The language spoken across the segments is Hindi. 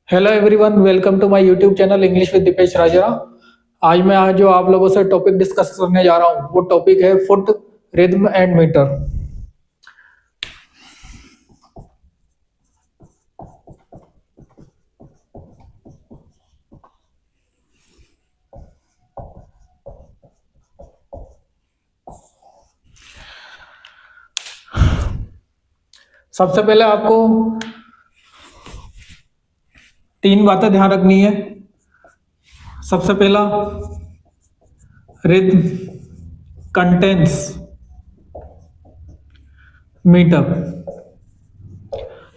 Hello everyone, welcome to my YouTube channel English with Dipesh Raja. आज जो आप लोगों से टॉपिक डिस्कस करने जा रहा हूँ वो टॉपिक है फुट रिदम एंड मीटर। सबसे पहले आपको तीन बातें ध्यान रखनी है। सबसे पहला, रिदम कंटेंस मीटर।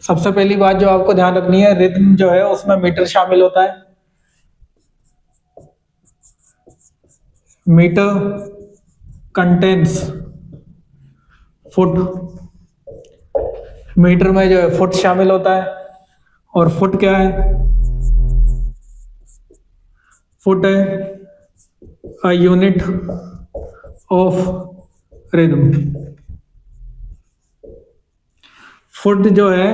सबसे पहली बात जो आपको ध्यान रखनी है, रिदम जो है उसमें मीटर शामिल होता है। Metre contains foot. मीटर में जो है फुट शामिल होता है। और फुट क्या है? फुट है a unit of rhythm. Foot जो है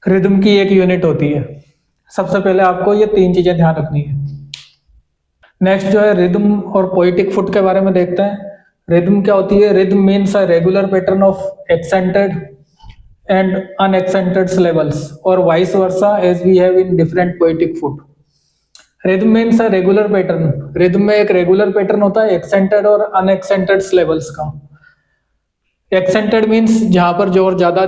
रिदम की एक यूनिट होती है। सबसे पहले आपको ये तीन चीजें ध्यान रखनी है। नेक्स्ट जो है रिदम और पोएटिक फुट के बारे में देखते हैं। रिदम क्या होती है? Rhythm means a regular pattern of accented and unaccented syllables और vice versa as we have in different poetic foot. Rhythm means a regular pattern. Rhythm में एक रेगुलर पैटर्न होता है एक्सेंटेड और अनएक्सेंटेड syllables का। एक्सेंटेड मीन्स जहां पर जोर ज्यादा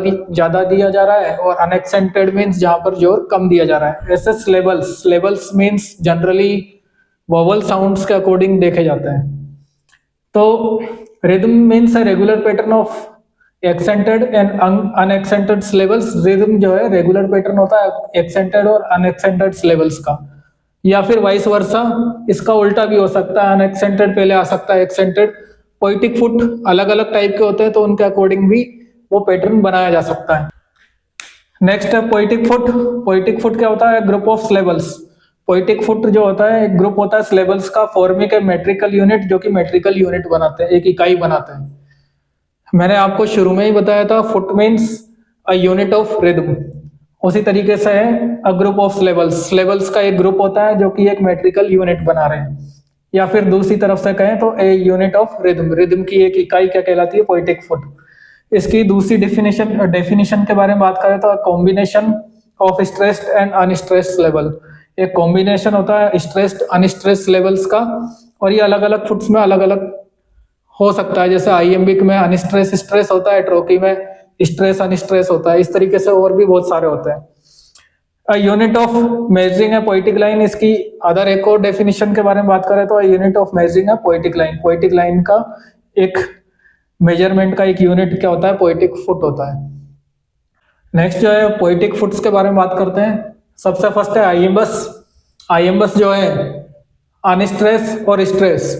दिया जा रहा है, और अनएक्सेंटेड मीन्स जहां पर जोर कम दिया जा रहा है। ऐसे syllables means generally vowel sounds के अकॉर्डिंग देखे जाते हैं। तो rhythm means a regular pattern of accented and unaccented syllables। Rhythm जो है रेगुलर पैटर्न होता है एक्सेंटेड और अनएक्सेंटेड syllables का, या फिर वाइस वर्सा, इसका उल्टा भी हो सकता है। अनएक्सेंटेड पहले आ सकता है एक्सेंटेड। पोएटिक फुट अलग अलग टाइप के होते हैं, तो उनके अकॉर्डिंग भी वो पैटर्न बनाया जा सकता है। नेक्स्ट है पोएटिक फुट। पोएटिक फुट क्या होता है? Group of syllables। Poetic foot जो होता है एक ग्रुप होता है syllables का, फॉर्मिंग ए मेट्रिकल यूनिट, जो कि मेट्रिकल यूनिट बनाते हैं, एक इकाई बनाते हैं। मैंने आपको शुरू में ही बताया था foot means a unit of rhythm. उसी तरीके से है अ ग्रुप ऑफ syllables का एक ग्रुप होता है जो कि एक मेट्रिकल यूनिट बना रहे हैं। या फिर दूसरी तरफ से कहें तो a unit of rhythm. Rhythm की एक इकाई क्या कहलाती है? Poetic foot. इसकी दूसरी डेफिनेशन के बारे में बात करें तो combination of stressed and unstressed level. एक कॉम्बिनेशन होता है स्ट्रेस्ड अनस्ट्रेस्ड लेवल्स का, और ये अलग अलग फुट्स में अलग अलग हो सकता है। जैसे आईएमबिक में अनस्ट्रेस स्ट्रेस होता है, ट्रोकी में स्ट्रेस अनस्ट्रेस होता है। इस तरीके से और भी बहुत सारे होते हैं। यूनिट ऑफ मेजरिंग है पोएटिक लाइन। इसकी अदर एक और डेफिनेशन के बारे में बात करें तो यूनिट ऑफ मेजरिंग है पोएटिक लाइन। पोएटिक लाइन का एक मेजरमेंट का एक यूनिट क्या होता है? पोएटिक फुट होता है। नेक्स्ट जो है पोएटिक फुट्स के बारे में बात करते हैं। सबसे फर्स्ट है आईएमबस। आईएमबस जो है अनस्ट्रेस और स्ट्रेस।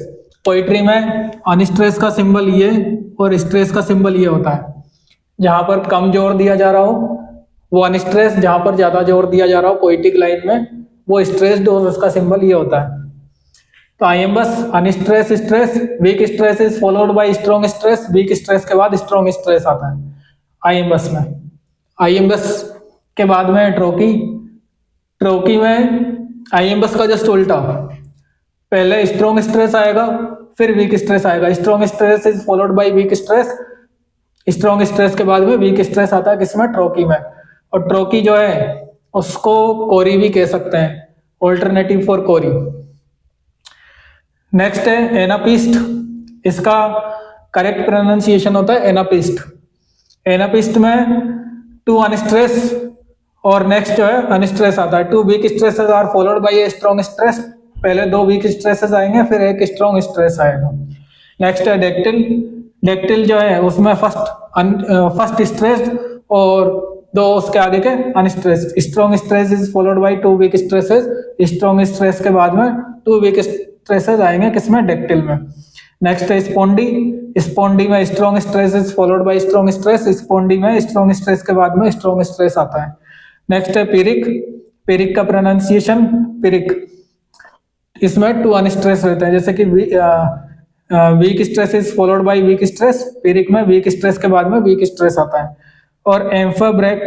पोइट्री में अनस्ट्रेस का सिंबल ये और स्ट्रेस का सिंबल ये होता है। जहां पर कम जोर दिया जा रहा हो वो अनस्ट्रेस, जहां पर ज्यादा जोर दिया जा रहा हो पोएटिक लाइन में वो स्ट्रेस्ड, और उसका सिंबल ये होता है। तो iambus unstress stress, weak stress is followed by strong stress. Weak stress के बाद स्ट्रॉन्ग स्ट्रेस आता है आईएमबस में। आईएमबस के बाद में ट्रोकी। ट्रोकी में आईएमबस का जस्ट उल्टा, पहले स्ट्रॉन्ग स्ट्रेस आएगा फिर वीक स्ट्रेस आएगा। Strong stress is followed by weak stress. Strong stress के बाद में वीक स्ट्रेस आता है किसमें? ट्रोकी में। और ट्रोकी जो है उसको कोरी भी कह सकते हैं, ऑल्टरनेटिव फॉर कोरी। नेक्स्ट है एनापिस्ट। इसका करेक्ट प्रोनाउंसिएशन होता है एनापिस्ट। एनापिस्ट में टू अनस्ट्रेस और नेक्स्ट जो है अनस्ट्रेस आता है। Two weak stresses are followed by a strong stress. पहले दो वीक स्ट्रेसेस आएंगे फिर एक स्ट्रॉन्ग स्ट्रेस आएगा। नेक्स्ट है डेक्टिल। डेक्टिल जो है उसमें फर्स्ट स्ट्रेस और दो उसके आगे के unstress. Strong stress is followed by two weak stresses. Strong stress के बाद में टू वीक स्ट्रेसेस आएंगे किसमें? डेक्टिल में। नेक्स्ट है स्पोंडी। स्पोंडी में strong stress is followed by strong stress. Spondee में स्ट्रॉन्ग स्ट्रेस के बाद में स्ट्रॉन्ग स्ट्रेस आता है। नेक्स्ट है पिरिक। पिरिक का प्रोनाउंसिएशन पिरिक। इसमें टू अनस्ट्रेस रहते हैं, जैसे कि weak stress is followed by weak stress. Pyrrhic में वीक स्ट्रेस के बाद में वीक स्ट्रेस आता है। और एम्फाब्रेक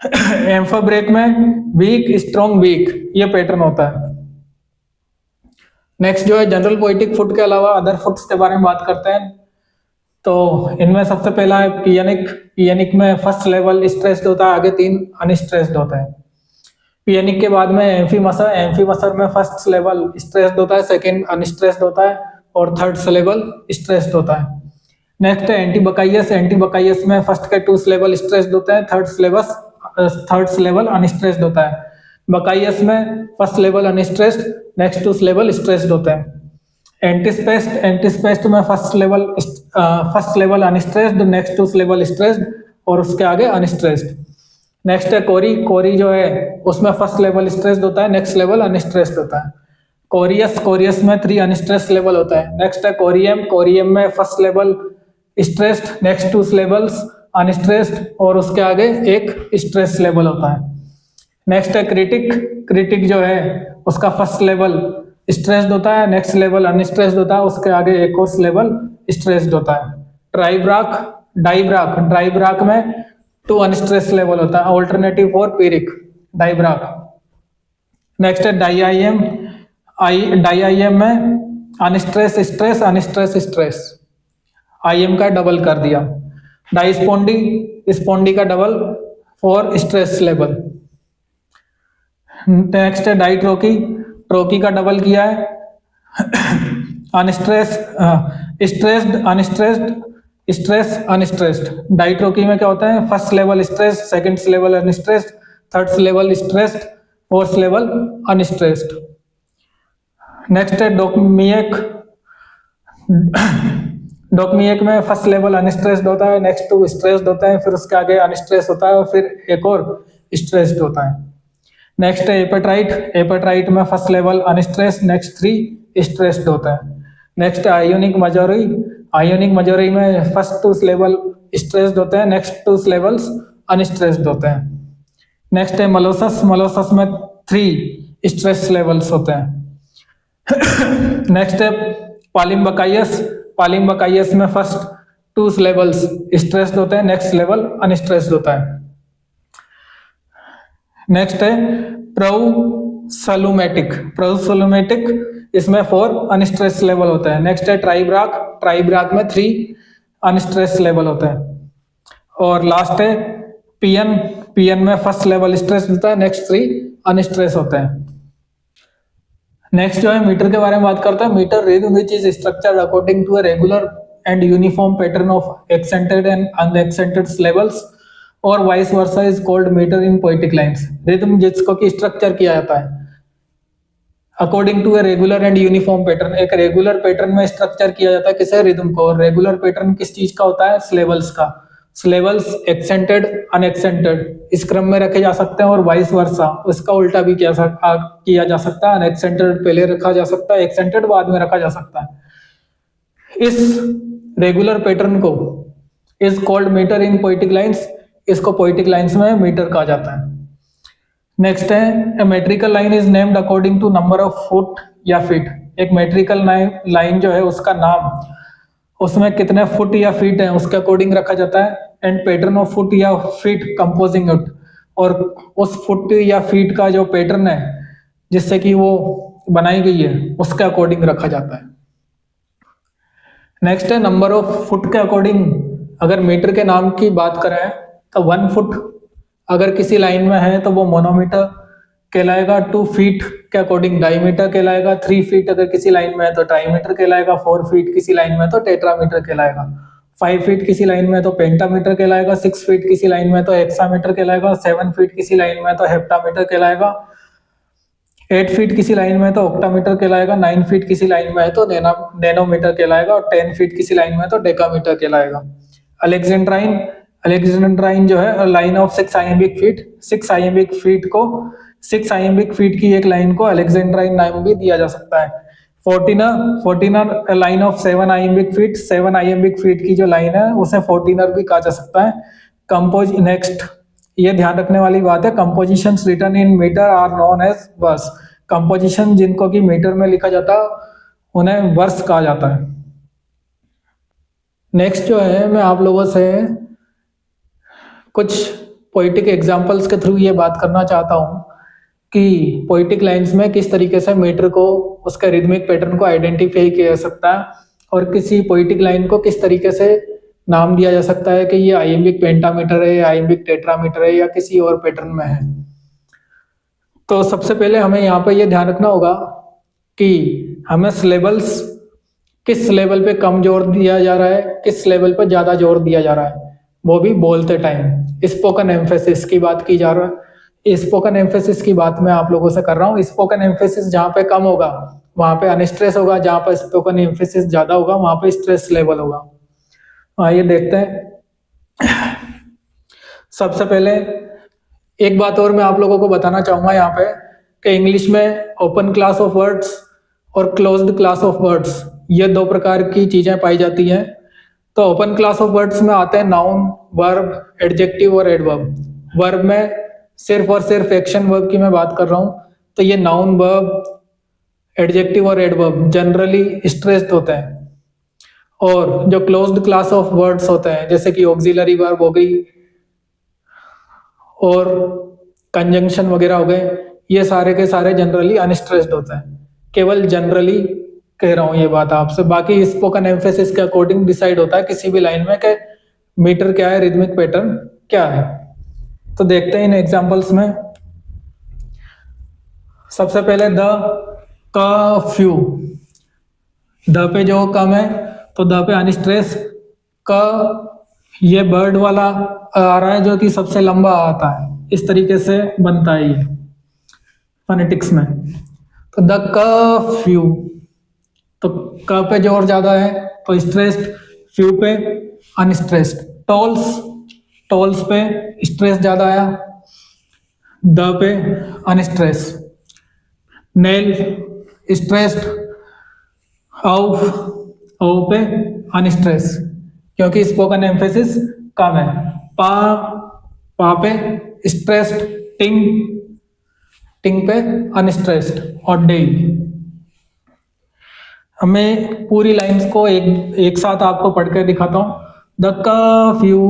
एम्फो ब्रेक में वीक स्ट्रॉन्ग वीक ये पैटर्न होता है। नेक्स्ट जो है जनरल पोएटिक फुट के अलावा अदर फुट्स के बारे में बात करते हैं। तो इनमें सबसे पहला है पियानिक। पियानिक में फर्स्ट लेवल स्ट्रेस्ड होता है, आगे 3 अनस्ट्रेस्ड होते हैं। पियानिक के बाद में एम्फीमसर। एम्फीमसर में फर्स्ट लेवल स्ट्रेस्ड होता है, सेकंड अनस्ट्रेस्ड होता है और थर्ड लेवल स्ट्रेस्ड होता है। नेक्स्ट है एंटीबकाइयस। एंटीबकाइयस में फर्स्ट के 2 लेवल स्ट्रेस्ड होते हैं, थर्ड लेवल अनस्ट्रेस्ड होता है। बकाइयस में first level unstressed, next 2 level stressed होते हैं। एंटीस्पेस्ट। एंटीस्पेस्ट में first level unstressed, next 2 level stressed और उसके आगे अनस्ट्रेस्ड। नेक्स्ट है कोरी। कोरी जो है उसमें फर्स्ट लेवल स्ट्रेस्ड होता है, नेक्स्ट लेवल अनस्ट्रेस्ड होता है। कोरियस। कोरियस में 3 अनस्ट्रेस्ड लेवल होता है। नेक्स्ट है कोरियम। कोरियम में first level stressed, next 2 levels unstressed और उसके आगे एक स्ट्रेस लेवल होता है। नेक्स्ट है क्रिटिक। क्रिटिक जो है उसका फर्स्ट लेवल स्ट्रेस्ड होता है, नेक्स्ट लेवल अनस्ट्रेस्ड होता है, उसके आगे एक और लेवल स्ट्रेस्ड होता है। ट्राइब्राक। डाइब्राक। डाइब्राक में 2 अनस्ट्रेस्ड लेवल होता है, alternative for pyrrhic dibrach. Next है डाईआईएम। डाईआईएम में unstress stress, unstress stress, iamb का डबल कर दिया। डाइस्पोंडी। स्पोंडी का double for stress level. Next है डाइट्रोकी। ट्रोकी का डबल किया है, unstress stressed unstressed stress unstressed. Ditrochee में क्या होता है, first level stress, second level unstressed, third level stressed, fourth level unstressed. Next है डोकमिएक। डोकमिएक में फर्स्ट लेवल अनस्ट्रेस्ड होता है, नेक्स्ट 2 स्ट्रेस्ड होता है, फिर उसके आगे अनस्ट्रेस होता है और फिर एक और स्ट्रेस्ड होता है। नेक्स्ट है एपेट्राइट। एपेट्राइट में first level unstress, next 3 stressed होता है। नेक्स्ट है आयोनिक मजोरी। आयोनिक मजोरी में फर्स्ट 2 लेवल स्ट्रेस्ड होते हैं, नेक्स्ट 2 लेवल्स अनस्ट्रेस्ड होते हैं। नेक्स्ट है मलोसस। मलोसस में 3 स्ट्रेस लेवल्स होते हैं। नेक्स्ट है पालिम्बकाइयस। पालिम्बकाइयस में फर्स्ट 2 लेवल्स स्ट्रेस्ड होते हैं, नेक्स्ट लेवल अनस्ट्रेस्ड होता है। नेक्स्ट है प्रोसोलुमेटिक। प्रोसोलुमेटिक इसमें 4 अनस्ट्रेस लेवल होता है। नेक्स्ट है ट्राइब्राक। ट्राइब्राक में 3 अनस्ट्रेस लेवल होता है। और लास्ट है पियन। पियन में फर्स्ट लेवल स्ट्रेस होता है, नेक्स्ट 3 अनस्ट्रेस होते हैं। नेक्स्ट जो है मीटर के बारे में बात करते हैं। Metre rhythm which is structured according to a regular and uniform pattern of accented and unaccented levels or vice versa is called metre in poetic lines. Rhythm जिसको की स्ट्रक्चर किया जाता है according to a regular and uniform pattern, एक रेगुलर पैटर्न में स्ट्रक्चर किया जाता है किसे, रिदम को। रेगुलर पैटर्न किस चीज का होता है, स्लेवल्स का। स्लेवल्स एक्सेंटेड अनएक्सेंटेड इस क्रम में रखे जा सकते हैं और वाइस वर्सा उसका उल्टा भी किया जा सकता है। अनएक्सेंटेड पहले रखा जा सकता है, एक्सेंटेड बाद में रखा जा सकता है। इस रेगुलर पैटर्न को is called metre in poetic lines. इसको पोएटिक लाइन्स में मीटर कहा जाता है। नेक्स्ट है a metrical line is named according to number of foot या फीट। एक मेट्रिकल लाइन जो है उसका नाम उसमें कितने फुट या फीट है उसके अकॉर्डिंग रखा जाता है। एंड पैटर्न ऑफ फुट या फीट कंपोजिंग इट, और उस फुट या फीट का जो पैटर्न है जिससे कि वो बनाई गई है उसके अकॉर्डिंग रखा जाता है। नेक्स्ट है नंबर ऑफ फुट के अकॉर्डिंग अगर मीटर के नाम की बात करें तो 1 फुट अगर किसी लाइन में है तो वो मोनोमीटर कहलाएगा। 2 फीट के अकॉर्डिंग डाईमीटर कहलाएगा। 3 फीट अगर किसी लाइन में है तो ट्राईमीटर कहलाएगा। 4 फीट किसी लाइन में है तो टेट्रामीटर कहलाएगा। 5 फीट किसी लाइन में है तो पेंटामीटर कहलाएगा। 6 फीट किसी लाइन में है तो हेक्सामीटर कहलाएगा। 7 फीट किसी लाइन में है तो हेप्टामीटर कहलाएगा। 8 फीट किसी लाइन में है तो ऑक्टामीटर कहलाएगा। 9 फीट किसी लाइन में है तो नैनोमीटर कहलाएगा और 10 फीट किसी लाइन में है तो डेकामीटर कहलाएगा। अलेक्जेंड्राइन। अलेक्जेंड्राइन जो है लाइन ऑफ 6 आइएम्बिक फीट। 6 आइएम्बिक फीट को 6 आइएम्बिक फीट की एक लाइन को अलेक्जेंड्राइन नाम भी दिया जा सकता है। फोर्टीनर लाइन ऑफ 7 आइएम्बिक फीट। 7 आइएम्बिक फीट की जो लाइन है उसे फोर्टीनर भी कहा जा सकता है। नेक्स्ट ये ध्यान रखने वाली बात है, composition written in metre are known as verse. Composition जिनको कि मीटर में लिखा जाता है उन्हें वर्स कहा जाता है। नेक्स्ट जो है मैं आप लोगों से कुछ पोइटिक एग्जाम्पल्स के थ्रू ये बात करना चाहता हूँ कि पोइटिक लाइंस में किस तरीके से मीटर को उसका रिदमिक पैटर्न को आइडेंटिफाई किया जा सकता है और किसी पोइटिक लाइन को किस तरीके से नाम दिया जा सकता है कि ये आइएम्बिक पेंटामीटर है, आइएम्बिक टेट्रामीटर है या किसी और पैटर्न में है। तो सबसे पहले हमें यहाँ पे ये ध्यान रखना होगा कि हमें सिलेबल्स किस लेवल पे कम जोर दिया जा रहा है, किस लेवल पे ज्यादा जोर दिया जा रहा है, वो भी बोलते टाइम स्पोकन एम्फेसिस की बात की जा रहा है। स्पोकन एम्फेसिस की बात मैं आप लोगों से कर रहा हूँ। स्पोकन एम्फेसिस जहाँ पे कम होगा वहां पे अनस्ट्रेस होगा, जहाँ पे स्पोकन एम्फेसिस ज्यादा होगा वहां पे स्ट्रेस लेवल होगा। आइए देखते हैं। सबसे पहले एक बात और मैं आप लोगों को बताना चाहूंगा यहाँ पे कि इंग्लिश में ओपन क्लास ऑफ वर्ड्स और क्लोज्ड क्लास ऑफ वर्ड्स ये दो प्रकार की चीजें पाई जाती हैं। तो ओपन क्लास ऑफ वर्ड्स में आते हैं नाउन, वर्ब, एडजेक्टिव और एडवर्ब। वर्ब में सिर्फ और सिर्फ एक्शन वर्ब की मैं बात कर रहा हूँ। तो ये नाउन, वर्ब, एडजेक्टिव और एडवर्ब जनरली स्ट्रेस्ड होते हैं। और जो क्लोज्ड क्लास ऑफ वर्ड्स होते हैं जैसे कि ऑक्सिलरी वर्ब हो गई और कंजंक्शन वगैरह हो गए, ये सारे के सारे जनरली अनस्ट्रेस्ड होते हैं। केवल जनरली कह रहा हूं ये बात आपसे, बाकी स्पोकन एम्फेसिस के अकॉर्डिंग डिसाइड होता है किसी भी लाइन में कि मीटर क्या है, रिदमिक पैटर्न क्या है। तो देखते हैं इन एग्जांपल्स में। सबसे पहले द, क, फ्यू। द पे जो कम है तो द पे अनस्ट्रेस। क ये बर्ड वाला आ रहा है जो कि सबसे लंबा आता है, इस तरीके से बनता है ये फोनेटिक्स में। तो द कर्फ्यू, तो क पे जोर ज्यादा है तो स्ट्रेस्ड, फ्यू पे अनस्ट्रेस्ड। टोल्स, टोल्स पे स्ट्रेस ज्यादा आया, द पे unstress. Knell stressed, of, O पे अनस्ट्रेस क्योंकि स्पोकन एम्फेसिस कम है। पा, पा पे स्ट्रेस्ड। टिंग, टिंग पे अनस्ट्रेस्ड। और डे। मैं पूरी लाइंस को एक साथ आपको पढ़ के दिखाता हूं। The curfew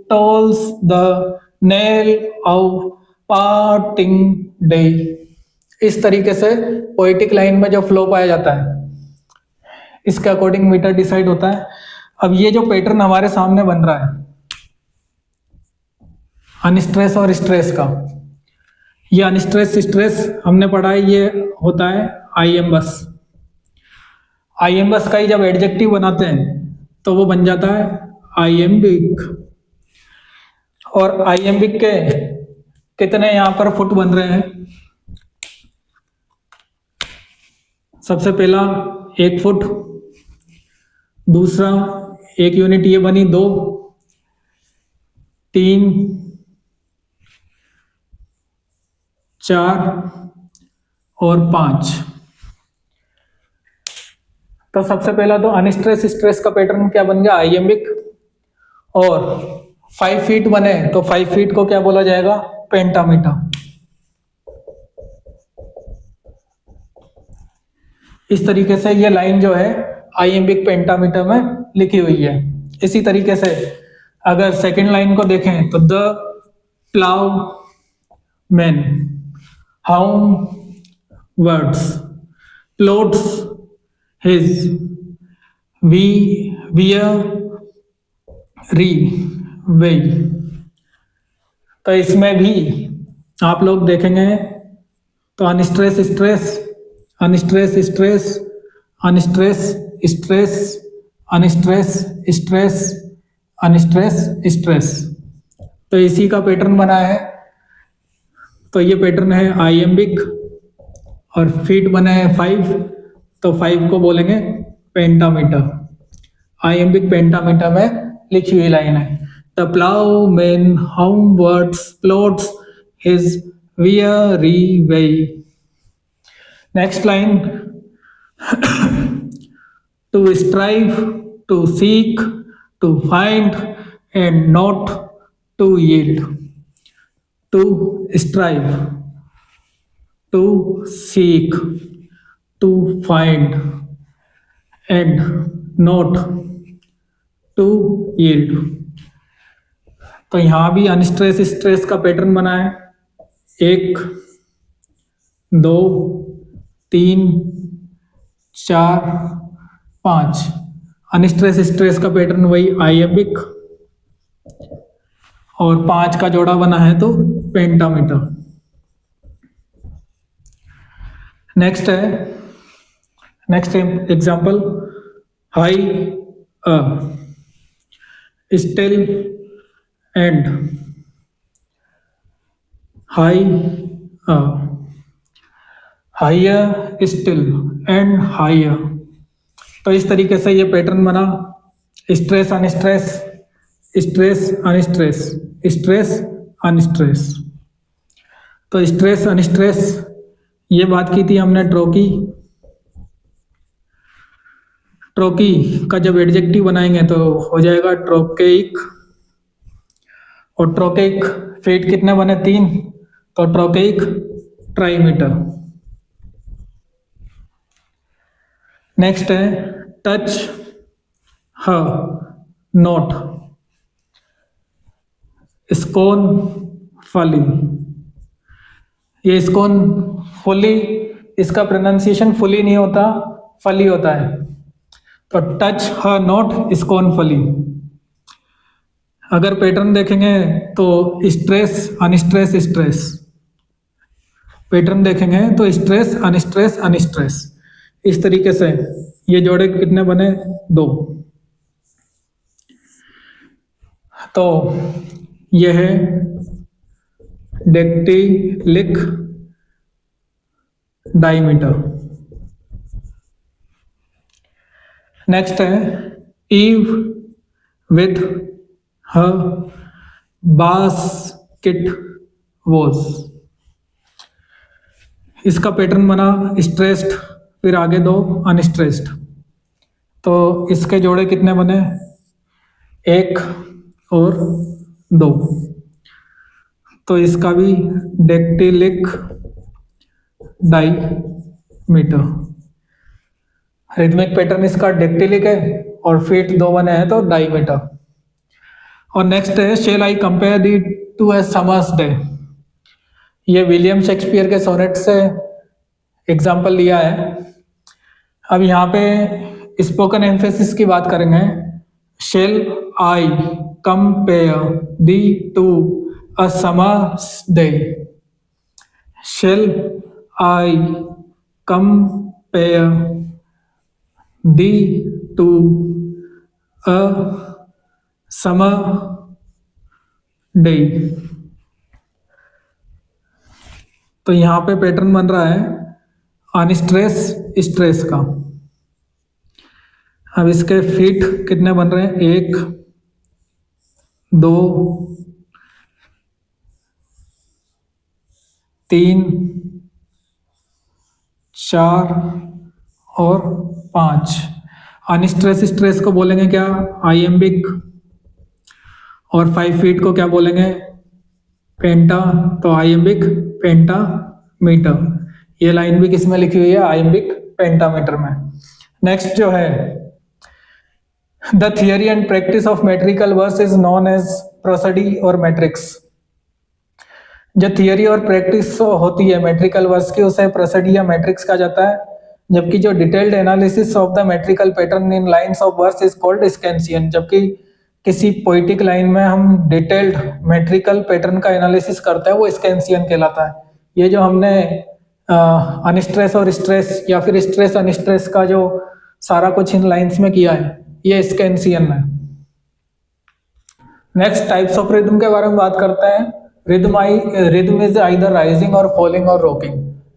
tolls the knell of parting day. इस तरीके से पोएटिक लाइन में जो फ्लो पाया जाता है इसके अकॉर्डिंग मीटर डिसाइड होता है। अब ये जो पैटर्न हमारे सामने बन रहा है अनस्ट्रेस और स्ट्रेस का, ये अनस्ट्रेस स्ट्रेस हमने पढ़ा है, ये होता है आईएमबस। आईएमबस का ही जब एडजेक्टिव बनाते हैं तो वो बन जाता है आईएम्बिक। और आईएम्बिक के कितने यहां पर फुट बन रहे हैं? सबसे पहला 1 फुट, दूसरा 1 यूनिट ये बनी 2, 3, 4 और 5। तो सबसे पहला तो अनस्ट्रेस स्ट्रेस का पैटर्न क्या बन गया? आईएम्बिक। और 5 फीट बने तो 5 फीट को क्या बोला जाएगा? पेंटामीटर। इस तरीके से ये लाइन जो है आईएम्बिक पेंटामीटर में लिखी हुई है। इसी तरीके से अगर सेकंड लाइन को देखें तो द प्लाउ मैन, हाउ वर्ड्स, plods his, weary way. तो इसमें भी आप लोग देखेंगे तो unstress stress, unstress stress, unstress stress, unstress stress, unstress stress. तो इसी का पैटर्न बना है। तो ये पैटर्न है आईएम्बिक। और फीट बना है 5, तो 5 को बोलेंगे पेंटामीटर। आईएम्बिक पेंटामीटर में लिखी हुई लाइन है। The ploughman homeward plods his weary way. Next line. To strive, to seek, to find, and not to yield. To strive, to seek, to find, and not to yield. तो यहाँ भी अनस्ट्रेस स्ट्रेस का पैटर्न बना है, 1 2 3 4 5। अनस्ट्रेस स्ट्रेस का पैटर्न वही आइएम्बिक, और 5 का जोड़ा बना है तो pentameter. Next example, high still and high higher still and higher. तो इस तरीके से ये पैटर्न बना, stress unstress, stress unstress, stress unstress. तो स्ट्रेस अनस्ट्रेस ये बात की थी हमने ट्रोकी का जब एडजेक्टिव बनाएंगे तो हो जाएगा ट्रोकेइक, और ट्रोकेइक फीट कितने बने 3, तो ट्रोकेइक ट्राईमीटर। नेक्स्ट है टच ह नोट स्कोन फली। ये स्कोन फुली, इसका प्रोनाउंसिएशन फुली नहीं होता, फली होता है। तो टच ह नोट स्कोन फली। अगर पैटर्न देखेंगे तो स्ट्रेस अनस्ट्रेस स्ट्रेस, पैटर्न देखेंगे तो स्ट्रेस अनस्ट्रेस अनस्ट्रेस, इस तरीके से ये जोड़े कितने बने 2। तो यह है डेक्टिलिक डायमीटर। नेक्स्ट है Eve with her basket was. इसका पैटर्न बना स्ट्रेस्ड, फिर आगे 2 अनस्ट्रेस्ड। तो इसके जोड़े कितने बने 1 और 2। तो इसका भी डेक्टिलिक डायमीटर। रिदमिक पैटर्न इसका डेक्टिलिक है और फीट 2 बने हैं तो डायमीटर। और नेक्स्ट है shall I compare thee to a summer's day. ये विलियम शेक्सपियर के सोनेट से एग्जाम्पल लिया है। अब यहाँ पे स्पोकन एम्फेसिस की बात करेंगे। Shall I compare thee to a summer's day. Shall I compare thee to a summer day. तो यहाँ पे पैटर्न बन रहा है अनस्ट्रेस स्ट्रेस का। अब इसके फीट कितने बन रहे हैं 1 2 3 4 और 5। अनस्ट्रेस स्ट्रेस को बोलेंगे क्या आइएम्बिक, और 5 फीट को क्या बोलेंगे पेंटा। तो आइएम्बिक पेंटामीटर। ये लाइन भी किसमें लिखी हुई है आइएम्बिक पेंटामीटर में। नेक्स्ट जो है the theory and practice of metrical verse is known as prosody और मैट्रिक्स। जो थियरी और प्रैक्टिस होती है मेट्रिकल वर्स की उसे प्रोसडी या मैट्रिक्स कहा जाता है, जबकि जो detailed analysis of the metrical pattern in lines of verse is called scansion. जबकि किसी पोइटिक लाइन में हम डिटेल्ड मेट्रिकल पैटर्न का एनालिसिस करते हैं वो स्कैंसियन कहलाता है। ये जो हमने अनस्ट्रेस और स्ट्रेस या फिर स्ट्रेस अनस्ट्रेस का जो सारा कुछ इन लाइंस में किया है ये स्कैंसियन है। नेक्स्ट टाइप्स ऑफ रिदम के बारे में बात करते हैं। रिदम इज आइदर राइजिंग और फॉलिंग और रॉकिंग।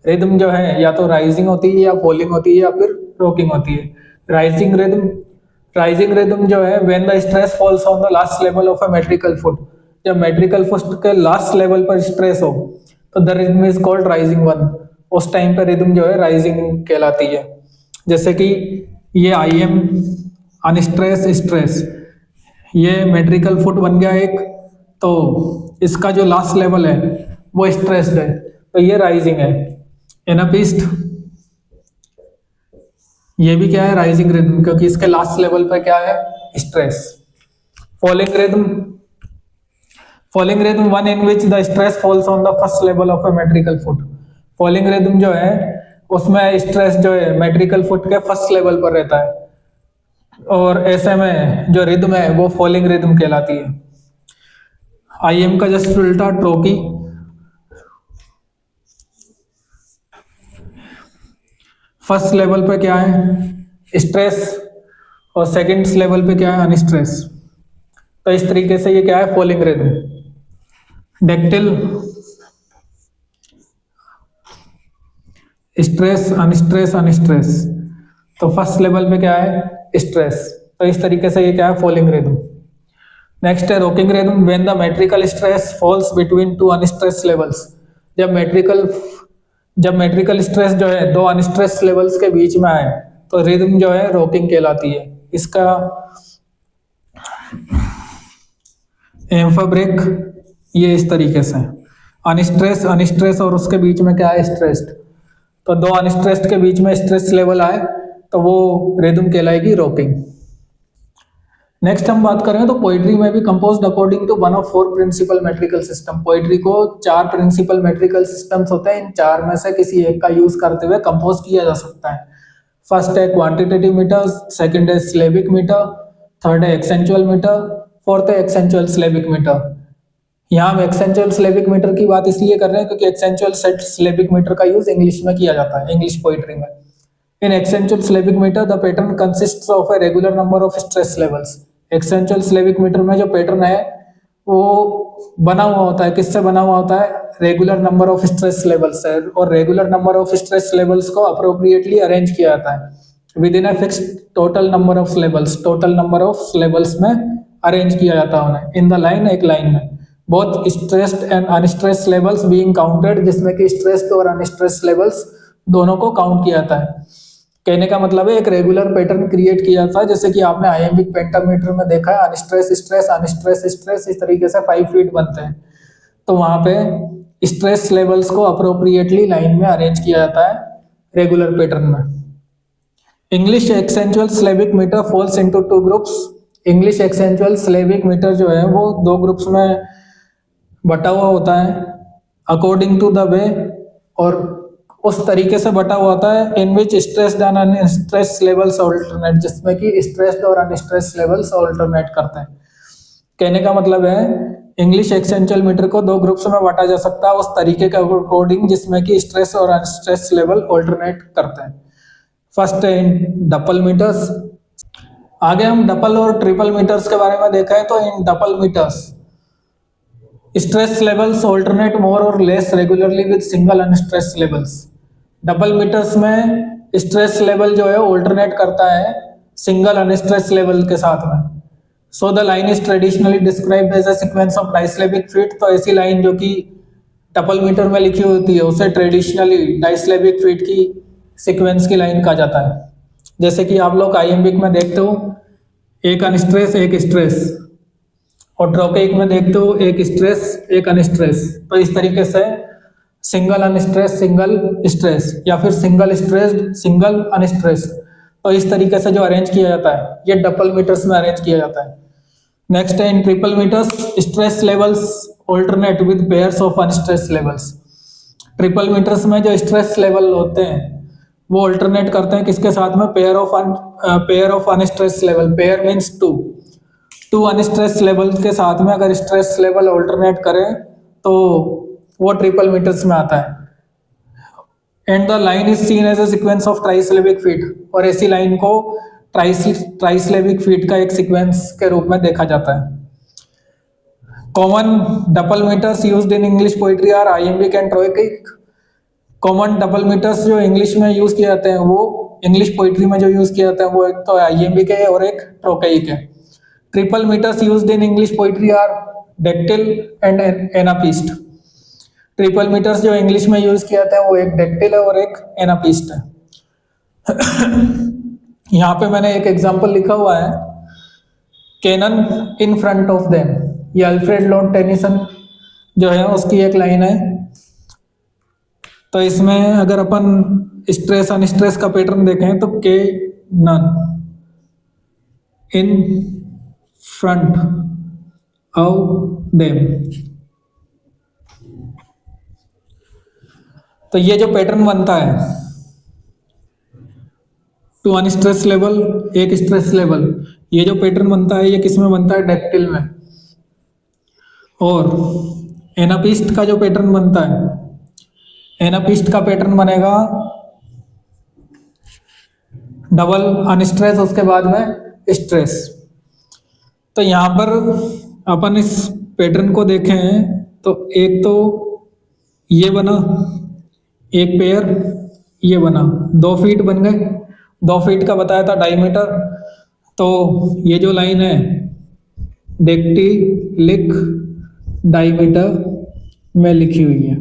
रिदम जो है या तो राइजिंग होती है या फॉलिंग होती है या फिर रॉकिंग होती है। राइजिंग रिदम जो है when the stress falls on the last level of a metrical foot. जब मेट्रिकल फुट के लास्ट लेवल पर स्ट्रेस हो तो the rhythm is called rising one. उस टाइम पर रिदम जो है राइजिंग कहलाती है। जैसे कि ये आई एम अनस्ट्रेस स्ट्रेस, ये मेट्रिकल फुट बन गया एक, तो इसका जो लास्ट लेवल है वो स्ट्रेस्ड है तो ये राइजिंग है। एनापिस्ट ये भी क्या है राइजिंग रिदम, क्योंकि इसके लास्ट लेवल पर क्या है stress. Falling rhythm falling rhythm one in which the stress falls on the first level of a metrical foot. Falling rhythm जो है उसमें स्ट्रेस जो है मेट्रिकल फुट के फर्स्ट लेवल पर रहता है, और ऐसे में जो रिदम है वो फॉलिंग रिदम कहलाती है। आईएम का जस्ट उल्टा ट्रोकी। फर्स्ट लेवल पे क्या है स्ट्रेस, और सेकंड लेवल पे क्या है अनस्ट्रेस। तो इस तरीके से ये क्या है falling rhythm. Dactyl stress unstress unstress, तो फर्स्ट लेवल पे क्या है स्ट्रेस। तो इस तरीके से ये क्या है फॉलिंग रिदम। नेक्स्ट है rocking rhythm. When the metrical stress falls between two unstress levels. जब मेट्रिकल स्ट्रेस जो है दो अनस्ट्रेस लेवल्स के बीच में आए तो रिदम जो है रॉकिंग कहलाती है। इसका एम्फा ब्रेक ये इस तरीके से अनस्ट्रेस अनस्ट्रेस और उसके बीच में क्या है स्ट्रेस्ड। तो दो अनस्ट्रेस्ड के बीच में स्ट्रेस लेवल आए तो वो रिदम कहलाएगी रॉकिंग। नेक्स्ट हम बात करें तो पोइट्री में भी composed according to one of four principal metrical system. Poetry को चार प्रिंसिपल मेट्रिकल सिस्टम्स होते हैं, इन चार में से किसी एक का यूज करते हुए कंपोज किया जा सकता है। फर्स्ट है क्वांटिटेटिव मीटर, सेकंड है सिलेबिक मीटर, थर्ड है एक्सेंचुअल मीटर, फोर्थ है एक्सेंचुअल सिलेबिक मीटर। यहाँ हम एक्सेंचुअल सिलेबिक मीटर की बात इसलिए कर रहे हैं क्योंकि एक्सेंचुअल सिलेबिक मीटर का यूज इंग्लिश में किया जाता है, इंग्लिश पोइट्री में। In accentual syllabic metre the pattern consists of a regular number of stress levels. Accentual syllabic metre में जो पैटर्न है वो बना हुआ होता है, किससे बना हुआ होता है regular number of stress levels है, और regular number of stress levels को अप्रोप्रिएटली अरेंज किया जाता है with in a fixed total number of levels. Total number of levels में अरेंज किया जाता है उन्हें इन द लाइन, एक लाइन में। Both stressed and unstressed levels being counted, जिसमें कि स्ट्रेस्ड और अनस्ट्रेस्ड लेवल्स दोनों को काउंट किया जाता है। कहने का मतलब है एक रेगुलर पैटर्न क्रिएट किया था, जैसे कि आपने आइएम्बिक पेंटामीटर में देखा है अनस्ट्रेस स्ट्रेस अनस्ट्रेस स्ट्रेस, इस तरीके से 5 फीट बनते हैं। तो वहां पे स्ट्रेस लेवल्स को अप्रोप्रिएटली लाइन में अरेंज किया जाता है रेगुलर पैटर्न में। English accentual syllabic metre falls into two groups. English accentual syllabic metre जो है वो दो ग्रुप्स में बटा हुआ होता है अकॉर्डिंग टू द वे, और उस तरीके से बटा हुआ होता है in which stressed and unstressed levels alternate, जिसमें कि स्ट्रेस्ड और अनस्ट्रेस्ड लेवल्स ऑल्टरनेट करते हैं। कहने का मतलब है इंग्लिश एक्सेंचुअल मीटर को दो ग्रुप्स में बांटा जा सकता है उस तरीके के अकॉर्डिंग जिसमें कि स्ट्रेस और अनस्ट्रेस लेवल ऑल्टरनेट करते हैं। फर्स्ट है इन डपल मीटर्स। आगे हम डबल और ट्रिपल मीटर्स के बारे में देखा है। तो in double metres stress levels alternate more or less regularly with single unstress levels. Double metres में स्ट्रेस लेवल जो है ऑल्टरनेट करता है सिंगल अनस्ट्रेस लेवल के साथ में। So the line is traditionally described as a sequence of disyllabic feet. तो ऐसी लाइन जो कि डबल मीटर में लिखी होती है उसे ट्रेडिशनली डाइस्लेबिक फीट की सीक्वेंस की लाइन कहा जाता है। जैसे कि आप लोग आइएम्बिक में देखते हो एक अनस्ट्रेस एक स्ट्रेस, और ट्रोकेइक में देखते हो एक स्ट्रेस एक अनस्ट्रेस। तो इस तरीके से सिंगल अनस्ट्रेस सिंगल स्ट्रेस, या फिर सिंगल स्ट्रेस्ड सिंगल अनस्ट्रेस, तो इस तरीके से जो अरेंज किया जाता है ये डबल मीटर्स में अरेंज किया जाता है। नेक्स्ट है in triple metres stress levels alternate with pairs of unstress levels. Triple metres में जो स्ट्रेस लेवल होते हैं वो ऑल्टरनेट करते हैं किसके साथ में pair of unstress level. Pair means two unstress level के साथ में अगर स्ट्रेस लेवल ऑल्टरनेट करें तो वो ट्रिपल मीटर्स में आता है। And the line is seen as a sequence of trisyllabic feet, और ऐसी लाइन को ट्राइसिलेबिक फीट का एक सीक्वेंस के रूप में देखा जाता है। Common double metres used in English poetry are iambic and trochaic. Common double metres जो इंग्लिश में यूज किए जाते हैं वो इंग्लिश पोइट्री में जो यूज किए जाते हैं वो एक तो आइएम्बिक है और एक ट्रोकेइक है। Triple metres used in English poetry are dactyl and anapaest. Triple metres जो इंग्लिश में यूज किया जाता है वो एक डेक्टिल है और एक एनापिस्ट है। यहाँ पे मैंने एक एग्जांपल लिखा हुआ है cannon in front of them, ये अल्फ्रेड लॉर्ड टेनिसन जो है उसकी एक लाइन है। तो इसमें अगर अपन स्ट्रेस अनस्ट्रेस का पैटर्न देखें तो cannon in front of them। तो ये जो पैटर्न बनता है, टू वन स्ट्रेस लेवल, एक स्ट्रेस लेवल, ये जो पैटर्न बनता है ये किस में बनता है? डेक्टिल में। और एनापिस्ट का जो पैटर्न बनता है, एनापिस्ट का पैटर्न बनेगा डबल अनस्ट्रेस, उसके बाद में स्ट्रेस। तो यहाँ पर अपन इस पैटर्न को देखें तो एक तो ये बना, एक पेयर ये बना, 2 फीट बन गए। 2 फीट का बताया था डायमीटर। तो ये जो लाइन है डेक्टिलिक डायमीटर में लिखी हुई है।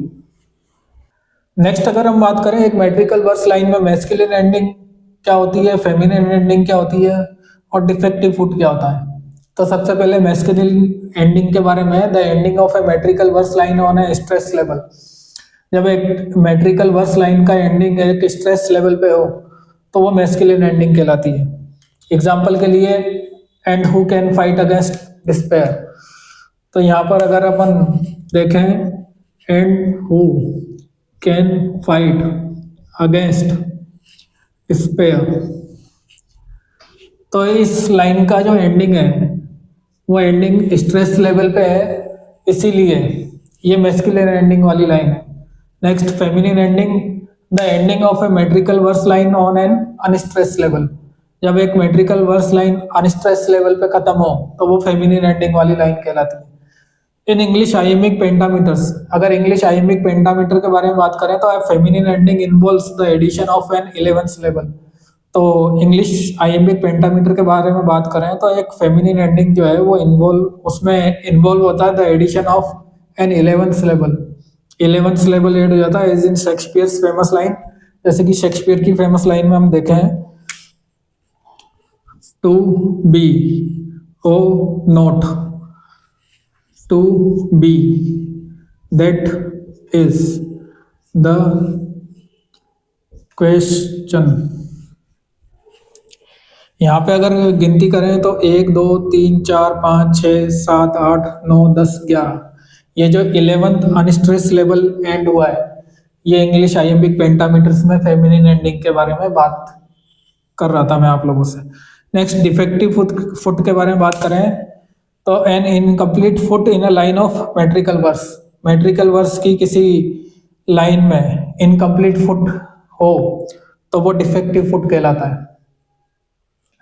नेक्स्ट अगर हम बात करें एक मेट्रिकल वर्स लाइन में मैस्कुलिन एंडिंग क्या होती है, फेमिनिन एंडिंग क्या होती है और डिफेक्टिव फुट क्या होता है। तो सबसे पहले मैस्कुलिन एंडिंग के बारे में, the ending of a metrical verse line on a stress level. जब एक मेट्रिकल वर्स लाइन का एंडिंग एक स्ट्रेस लेवल पे हो तो वो मैस्कुलिन एंडिंग कहलाती है। एग्जाम्पल के लिए, and who can fight against despair. तो यहाँ पर अगर अपन देखें, and who can fight against despair, तो इस लाइन का जो एंडिंग है वो एंडिंग स्ट्रेस लेवल पे है, इसीलिए ये मैस्कुलिन एंडिंग वाली लाइन है। Next feminine ending, the ending of a metrical verse line on an unstress level. जब एक metrical verse line unstress level पे खत्म हो तो वो फेमिनिन एंडिंग वाली लाइन कहलाती है। इन इंग्लिश आइमिक पेंटामीटर्स, अगर इंग्लिश आइमिक पेंटामीटर के बारे में बात करें तो feminine ending involves the addition of an 11th level. तो इंग्लिश आइमिक पेंटामीटर के बारे में बात करें तो एक फेमिनिन एंडिंग जो है वो उसमें इन्वॉल्व होता है the addition of an 11th level. 11th level add हो जाता है as in Shakespeare's famous line. जैसे कि शेक्सपियर की फेमस लाइन में हम देखें, to be or not to be, that is the question। यहाँ पे अगर गिनती करें तो 1 2 3 4 5 6 7 8 9 10 11, ये जो 11th अनस्ट्रेस लेवल एंड हुआ है, ये इंग्लिश आइएम्बिक पेंटामीटर्स में फेमिनिन एंडिंग के बारे में बात कर रहा था मैं आप लोगों से। नेक्स्ट डिफेक्टिव फुट के बारे में बात करें तो an incomplete foot in a line of metrical verse. Metrical verse की किसी लाइन में इनकम्प्लीट फुट हो तो वो डिफेक्टिव फुट कहलाता है।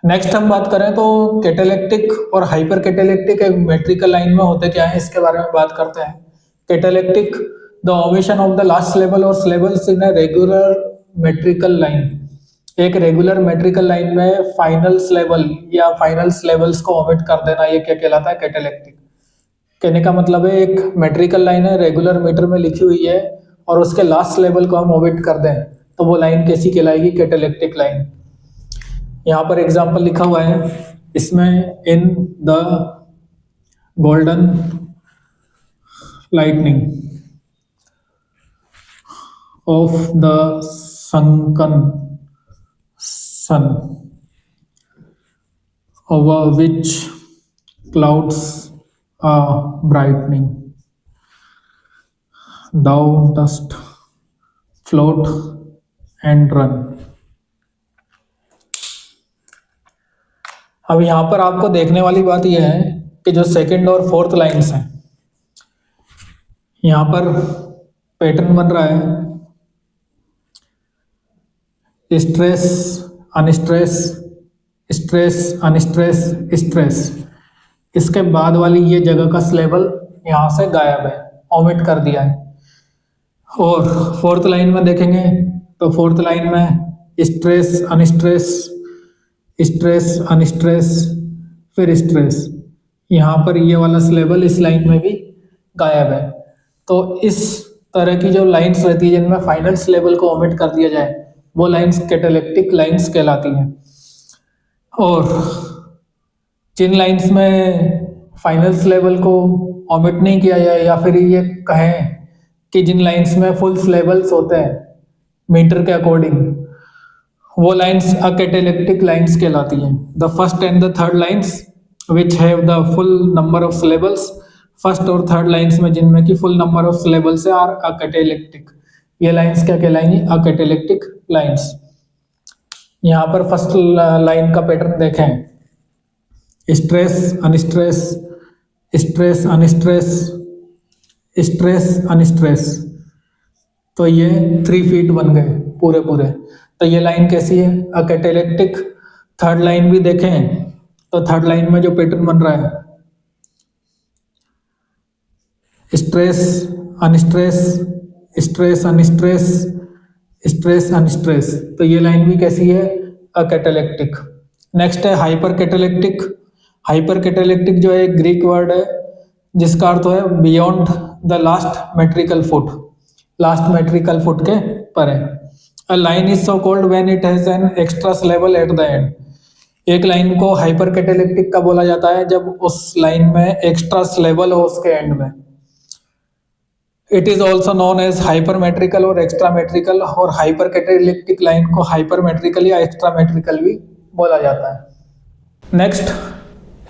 नेक्स्ट हम बात करें तो कैटालेक्टिक और हाइपर कैटालेक्टिक एक मेट्रिकल लाइन में होते क्या है, इसके बारे में बात करते हैं। Catalectic, the omission of the last level और levels in a regular metrical line. एक रेगुलर मेट्रिकल लाइन में फाइनल्स लेवल या फाइनल्स लेवल्स को ओमिट कर देना, ये क्या कहलाता है? कैटालेक्टिक। कहने का मतलब है एक मेट्रिकल लाइन है, रेगुलर मीटर में लिखी हुई है और उसके लास्ट लेवल को हम ओमिट कर दें तो वो लाइन कैसी कहलाएगी? कैटालेक्टिक लाइन। यहाँ पर एग्जाम्पल लिखा हुआ है इसमें, in the golden lightning of the sunken sun over which clouds are brightening, thou dost float and run। अब यहां पर आपको देखने वाली बात यह है कि जो सेकंड और फोर्थ लाइन्स हैं, यहां पर पैटर्न बन रहा है stress unstress, stress unstress, stress. इसके बाद वाली ये जगह का स्लेबल यहाँ से गायब है, ओमिट कर दिया है। और फोर्थ लाइन में देखेंगे तो फोर्थ लाइन में स्ट्रेस अनस्ट्रेस, स्ट्रेस अनस्ट्रेस, फिर स्ट्रेस। यहाँ पर ये वाला स्लेबल इस लाइन में भी गायब है। तो इस तरह की जो लाइंस रहती है जिनमें फाइनल स्लेबल को ओमिट कर दिया जाए वो लाइंस कैटालेक्टिक लाइंस कहलाती हैं। और जिन लाइंस में फाइनल लेवल को ओमिट नहीं किया जाए या फिर ये कहें कि जिन लाइंस में फुल लेवल्स होते हैं मीटर के अकॉर्डिंग, वो लाइंस अकैटालेक्टिक लाइंस कहलाती हैं। The first and the third lines which have the full number of syllables, first और थर्ड लाइन्स में जिनमें की फुल नंबर ऑफ सिलेबल्स है, आर अकैटालेक्टिक। ये लाइन्स क्या कहलाएंगी? अकैटालेक्टिक लाइन्स। यहाँ पर फर्स्ट लाइन का पैटर्न देखें, stress unstress, stress unstress, stress unstress, तो ये 3 फीट बन गए पूरे पूरे। तो ये लाइन कैसी है? अकैटालेक्टिक। थर्ड लाइन भी देखें तो थर्ड लाइन में जो पैटर्न बन रहा है, stress unstress, stress unstress, stress unstress, तो ये लाइन भी कैसी है? अकैटालेक्टिक। नेक्स्ट है हाइपर कैटालेक्टिक। हाइपर कैटालेक्टिक जो है एक ग्रीक वर्ड है जिसका अर्थ है beyond the last metrical foot, last metrical foot के परे। A line is so called when it has an extra syllable at the end. एक लाइन को हाइपर कैटालेक्टिक का बोला जाता है जब उस लाइन में एक्स्ट्रा सिलेबल हो उसके एंड में। It is also known as hypermetrical और एक्स्ट्रा मेट्रिकल, और हाइपर कैटालेक्टिक लाइन को हाइपरमेट्रिकल या एक्स्ट्रा मेट्रिकल भी बोला जाता है। नेक्स्ट,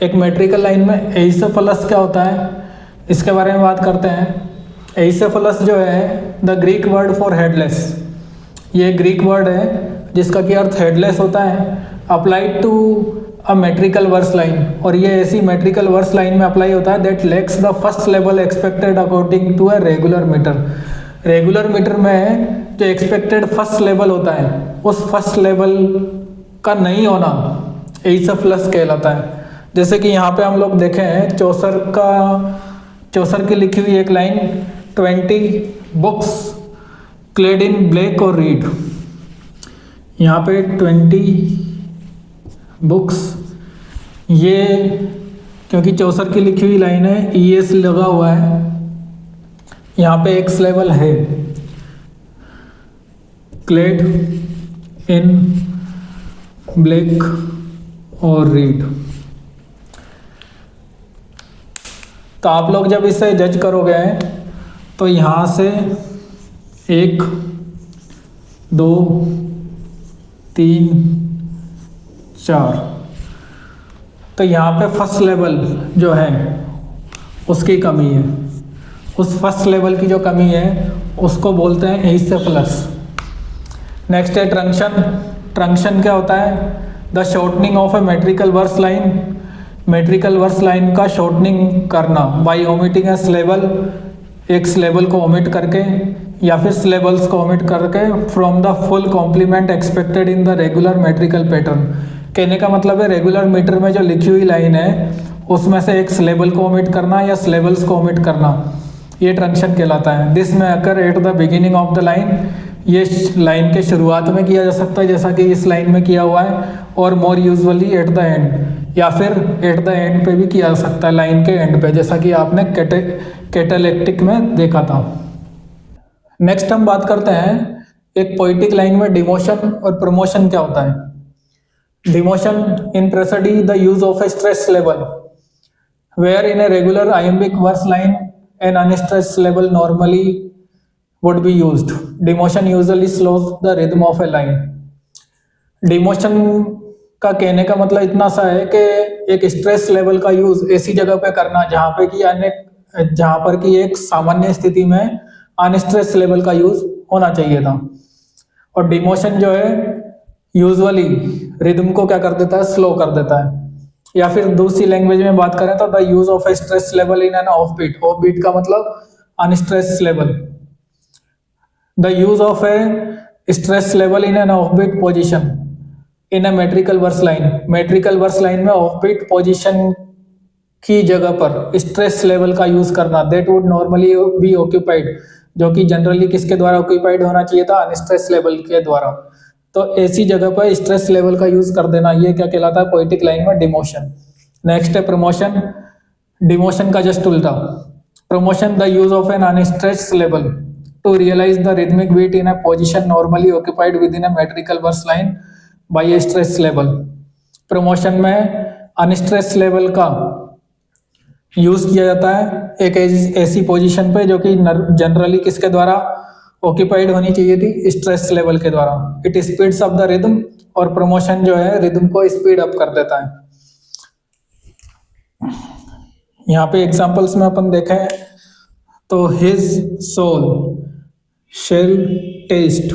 एक मेट्रिकल लाइन में एइसेफलस क्या होता है, इसके बारे में बात करते हैं। एइसेफलस जो है the Greek word for headless, ये ग्रीक वर्ड है जिसका कि अर्थ हेडलेस होता है, applied to a metrical verse line, और ये ऐसी मेट्रिकल वर्स लाइन में अप्लाई होता है that lacks the first level expected according to a regular metre. Regular metre में जो एक्सपेक्टेड फर्स्ट लेवल होता है उस फर्स्ट लेवल का नहीं होना एइसेफलस कहलाता है। जैसे कि यहाँ पे हम लोग देखें हैं चौसर की लिखी हुई एक लाइन, 20 बुक्स क्लेड इन ब्लैक और रीड। यहाँ पे 20 बुक्स, ये क्योंकि चौसर की लिखी हुई लाइन है, ईएस लगा हुआ है, यहाँ पे एक सिलेबल है, क्लेड इन ब्लैक और रीड। तो आप लोग जब इसे जज करोगे तो यहाँ से 1 2 3 4, तो यहाँ पे फर्स्ट लेवल जो है उसकी कमी है, उस फर्स्ट लेवल की जो कमी है उसको बोलते हैं एइसेफलस। नेक्स्ट है ट्रंक्शन। ट्रंक्शन क्या होता है? The shortening of a metrical verse line, metrical verse line का शॉर्टनिंग करना बाय ओमिटिंग ए सिलेबल, एक सिलेबल को ओमिट करके या फिर सिलेबल्स को ओमिट करके, from the full complement expected in the regular metrical pattern. कहने का मतलब है रेगुलर मीटर में जो लिखी हुई लाइन है उसमें से एक सिलेबल को ओमिट करना या सिलेबल्स को ओमिट करना, ये ट्रंक्शन कहलाता है। दिस में occur at the beginning of the line, ये लाइन के शुरुआत में किया जा सकता है जैसा कि इस लाइन में किया हुआ है, और मोर यूजुअली एट द एंड, या फिर एट द एंड पे भी किया जा सकता है, लाइन के एंड पे, जैसा कि आपने कैटालेक्टिक में देखा था। नेक्स्ट हम बात करते हैं एक पोइटिक लाइन में डिमोशन और प्रमोशन क्या होता है। Demotion in prosody the use of a stress syllable, where in a regular iambic verse line an unstressed syllable normally would be used. Demotion usually slows the rhythm of a line. Demotion का कहने का मतलब इतना सा है कि एक स्ट्रेस लेवल का यूज ऐसी जगह पे करना जहाँ पर कि एक सामान्य स्थिति में अनस्ट्रेस लेवल का यूज होना चाहिए था। और डिमोशन जो है यूजुअली रिदम को क्या कर देता है? स्लो कर देता है। या फिर दूसरी लैंग्वेज में बात करें तो the use of a stress level in an offbeat, offbeat का मतलब unstress level, the use of a stress level in an offbeat position in a metrical verse line. Metrical verse line में ऑफ बीट पोजिशन की जगह पर स्ट्रेस लेवल का यूज करना, that would normally be occupied, जो कि जनरली किसके द्वारा ऑक्यूपाइड होना चाहिए था? अनस्ट्रेस लेवल के द्वारा। तो ऐसी जगह पर स्ट्रेस लेवल का यूज कर देना, ये क्या कहलाता है? पोइटिक लाइन में डिमोशन। नेक्स्ट है प्रमोशन। डिमोशन का जस्ट उल्टा, promotion the use of an unstressed level to realise the rhythmic beat in a position normally occupied within a metrical verse line by a stress level. Promotion में अनस्ट्रेस लेवल का यूज किया जाता है एक ऐसी पोजीशन पे जो कि जनरली किसके द्वारा ऑक्यूपाइड होनी चाहिए थी? स्ट्रेस लेवल के द्वारा। It speeds up the rhythm, और प्रमोशन जो है रिदम को स्पीड अप कर देता है। यहाँ पे एग्जांपल्स में अपन देखें तो his soul shall taste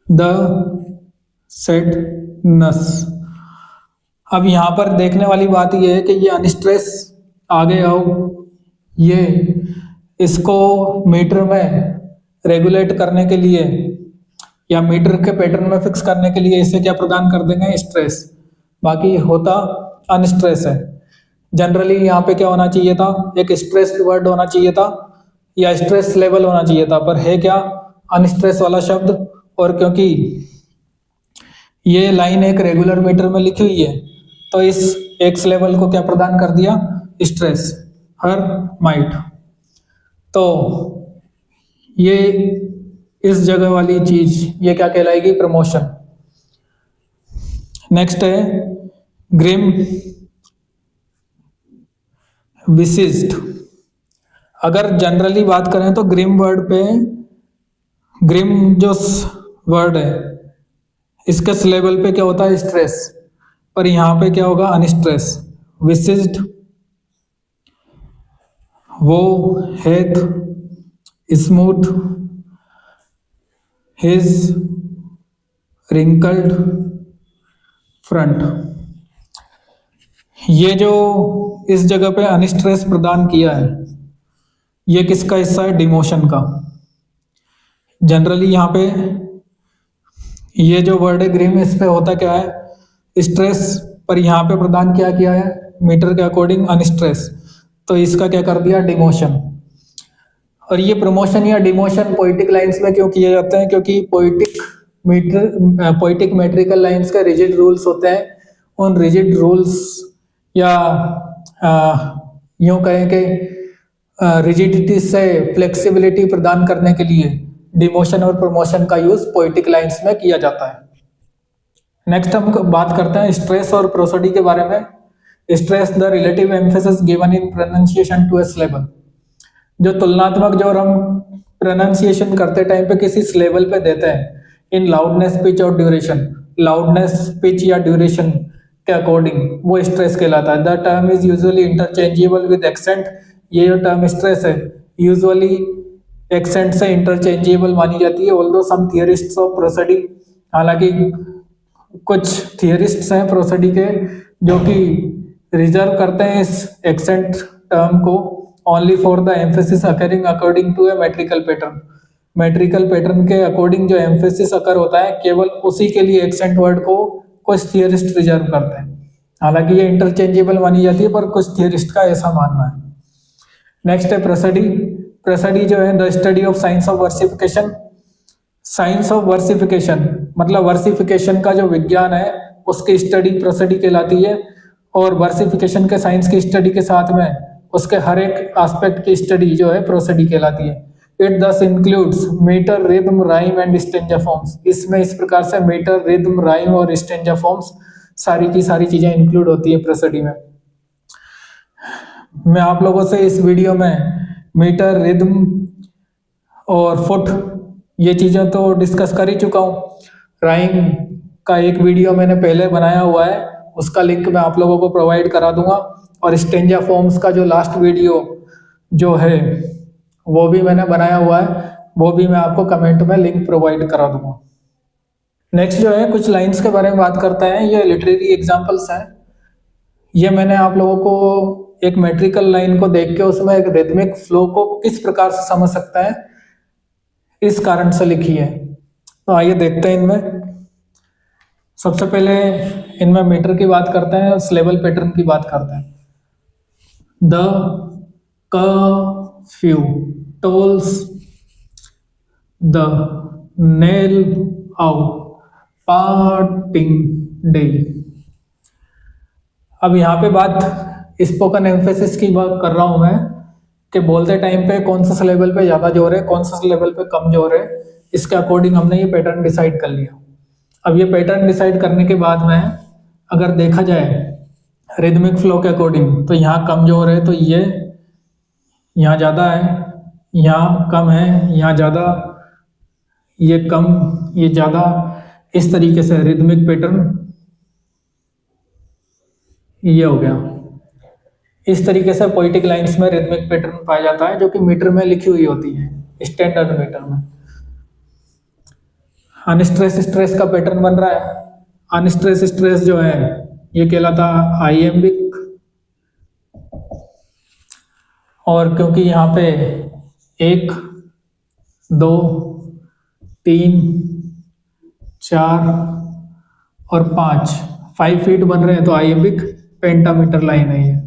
the sadness. अब यहाँ पर देखने वाली बात यह है कि ये अनस्ट्रेस आगे आओ, ये इसको मीटर में रेगुलेट करने के लिए या मीटर के पैटर्न में फिक्स करने के लिए इसे क्या प्रदान कर देंगे, स्ट्रेस। बाकी होता अनस्ट्रेस है। जनरली यहाँ पे क्या होना चाहिए था, एक स्ट्रेस वर्ड होना चाहिए था या स्ट्रेस लेवल होना चाहिए था, पर है क्या अनस्ट्रेस वाला शब्द। और क्योंकि ये लाइन एक रेगुलर मीटर में लिखी हुई है तो इस एक्स लेवल को क्या प्रदान कर दिया, स्ट्रेस, हर माइट। तो ये इस जगह वाली चीज ये क्या कहलाएगी, प्रमोशन। नेक्स्ट है ग्रिम विशिष्ट। अगर जनरली बात करें तो ग्रिम वर्ड पे, ग्रिम जो वर्ड है इसके लेवल पे क्या होता है, स्ट्रेस, पर यहां पे क्या होगा, अनस्ट्रेस। विशिष्ट वो Heath smooth his wrinkled front. ये जो इस जगह पे अनस्ट्रेस प्रदान किया है ये किसका हिस्सा है, डिमोशन का। जनरली यहाँ पे ये जो वर्ड है ग्रिम, इस पे होता क्या है, स्ट्रेस, पर यहाँ पे प्रदान क्या किया है, मीटर के अकॉर्डिंग अनस्ट्रेस, तो इसका क्या कर दिया, डिमोशन। और ये प्रमोशन या डिमोशन पोइटिक लाइंस में क्यों किए जाते हैं, क्योंकि पोइटिक मेट्रिकल लाइंस का रिजिड रूल्स होते हैं। उन रिजिड रूल्स या यूं कहें कि रिजिडिटी से फ्लेक्सिबिलिटी प्रदान करने के लिए डिमोशन और प्रमोशन का यूज पोइटिक लाइंस में किया जाता है। नेक्स्ट हम बात करते हैं स्ट्रेस और प्रोसोडी के बारे में। Stress the relative emphasis given in pronunciation to a syllable. जो तुलनात्मक जो हम प्रोनाउंसिएशन करते टाइम पे किसी सिलेबल पे देते हैं इन लाउडनेस, पिच और ड्यूरेशन, लाउडनेस, पिच या ड्यूरेशन के अकॉर्डिंग वो स्ट्रेस कहलाता है। The term is usually interchangeable with accent. ये जो टर्म स्ट्रेस है यूजुअली एक्सेंट से इंटरचेंजेबल मानी जाती है। ऑल्दो सम थियरिस्ट्स ऑफ प्रोसोडी, हालांकि कुछ थियरिस्ट्स हैं प्रोसोडी के जो कि रिजर्व करते हैं इस एक्सेंट टर्म को only for the emphasis occurring according to a metrical pattern. Metrical pattern के अकॉर्डिंग जो एम्फेसिस अकर होता है केवल उसी के लिए एक्सेंट वर्ड को कुछ थियरिस्ट रिजर्व करते हैं। हालांकि ये इंटरचेंजेबल मानी जाती है पर कुछ थियरिस्ट का ऐसा मानना है। नेक्स्ट है प्रोसोडी। प्रोसोडी जो है the study of science of versification. Science of versification मतलब वर्सिफिकेशन का जो विज्ञान है उसकी स्टडी प्रोसोडी कहलाती है। और वर्सिफिकेशन के साइंस की स्टडी के साथ में उसके हर एक एस्पेक्ट की स्टडी जो है प्रोसोडी कहलाती है। It thus includes metre, rhythm, rhyme and stanza forms. इसमें इस प्रकार से मीटर, रिदम, राइम और स्टेंजा फॉर्म्स सारी की सारी चीजें इंक्लूड होती है प्रोसोडी में। मैं आप लोगों से इस वीडियो में मीटर, रिदम और फुट ये चीजें तो डिस्कस कर ही चुका हूँ। राइम का एक वीडियो मैंने पहले बनाया हुआ है, उसका लिंक मैं आप लोगों को प्रोवाइड करा दूंगा। और स्टेंजा फॉर्म्स का जो लास्ट वीडियो जो है वो भी मैंने बनाया हुआ है, वो भी मैं आपको कमेंट में लिंक प्रोवाइड करा दूंगा। नेक्स्ट जो है कुछ लाइंस के बारे में बात करते हैं। ये लिटरेरी एग्जांपल्स हैं। ये मैंने आप लोगों को एक मेट्रिकल लाइन को देख के उसमें एक रिदमिक फ्लो को किस प्रकार से समझ सकता है इस कारण से लिखी है। तो आइए देखते हैं इनमें। सबसे पहले इनमें मीटर की बात करते हैं और सिलेबल पैटर्न की बात करते हैं। The curfew tolls the knell out parting day. अब यहाँ पे बात स्पोकन एम्फेसिस की बात कर रहा हूं मैं कि बोलते टाइम पे कौन सा सिलेबल पे ज्यादा जोर है, कौन सा सिलेबल पे कम जोर है, इसके अकॉर्डिंग हमने ये पैटर्न डिसाइड कर लिया। अब ये पैटर्न डिसाइड करने के बाद में अगर देखा जाए रिदमिक फ्लो के अकॉर्डिंग तो यहाँ कम जोर है तो ये यहाँ ज़्यादा है, यहाँ कम है, यहाँ ज़्यादा, ये कम, ये ज़्यादा, इस तरीके से रिदमिक पैटर्न ये हो गया। इस तरीके से पोइटिक लाइंस में रिदमिक पैटर्न पाया जाता है जो कि मीटर में लिखी हुई होती है, स्टैंडर्ड मीटर में। अनस्ट्रेस स्ट्रेस का पैटर्न बन रहा है। अनस्ट्रेस स्ट्रेस जो है ये कहलाता आइएम्बिक, और क्योंकि यहाँ पे 1 2 3 4 और 5 फीट बन रहे हैं तो आइएम्बिक पेंटामीटर लाइन है ये।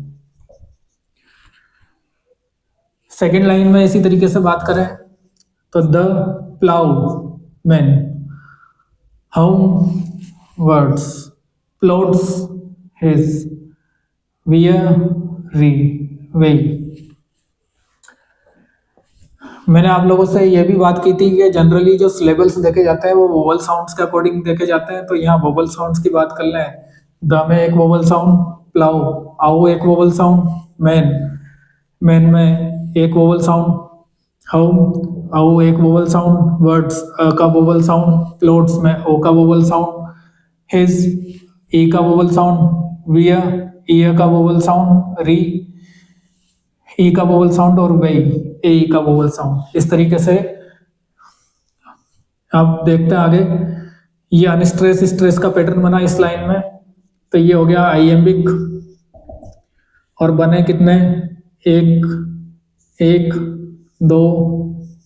सेकेंड लाइन में इसी तरीके से बात करें तो द प्लाउ मैन हाउ वर्ड्स प्लॉट्स हिज री वे। मैंने आप लोगों से ये भी बात की थी कि जनरली जो सिलेबल्स देखे जाते हैं वो वोवल साउंड्स के अकॉर्डिंग देखे जाते हैं, तो यहाँ वोवल साउंड्स की बात कर लें। द में एक वोवल साउंड, प्लाउ आओ एक वोवल साउंड, मैन में एक वोवल साउंड, हाउ आओ एक वोवल साउंड, वर्ड्स अ का वोवल साउंड, प्लॉट्स में ओ का वोवल साउंड, हिज ई का वोवल साउंड, वियर ई का वोवल साउंड, री ई का वोवल साउंड और वे ए का वोवल साउंड। इस तरीके से आप देखते हैं आगे ये अनस्ट्रेस स्ट्रेस का पैटर्न बना इस लाइन में। तो ये हो गया आइएम्बिक और बने कितने 1 1 2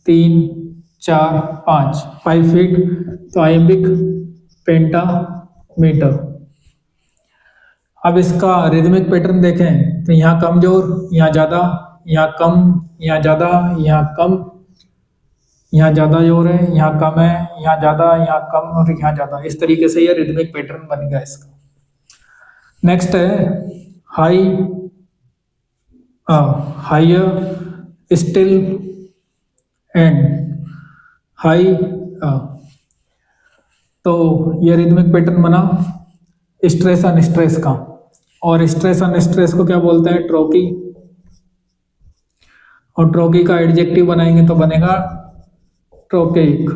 3 4 5 फीट, तो आइएम्बिक पेंटामीटर। अब इसका रिदमिक पैटर्न देखें तो यहाँ कमजोर, यहाँ ज्यादा, यहाँ कम, यहाँ ज्यादा, यहाँ कम, यहाँ ज्यादा जोर है, यहाँ कम है, यहाँ ज्यादा, यहाँ कम और यहाँ ज्यादा। इस तरीके से ये रिदमिक पैटर्न बनेगा इसका। नेक्स्ट है high higher still and high. तो ये रिदमिक पैटर्न बना स्ट्रेस अन स्ट्रेस का, और स्ट्रेस अन स्ट्रेस को क्या बोलते हैं ट्रोकी, और ट्रोकी का एडजेक्टिव बनाएंगे तो बनेगा ट्रोकेइक।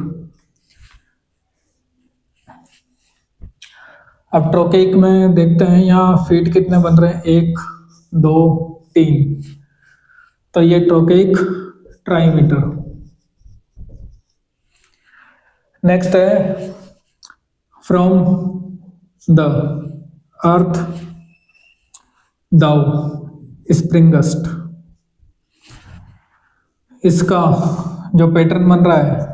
अब ट्रोकेइक में देखते हैं यहाँ फीट कितने बन रहे हैं 1 2 3, तो ये ट्रोकेइक ट्राईमीटर। नेक्स्ट है फ्रॉम द अर्थ दाउ स्प्रिंगस्ट। इसका जो पैटर्न बन रहा है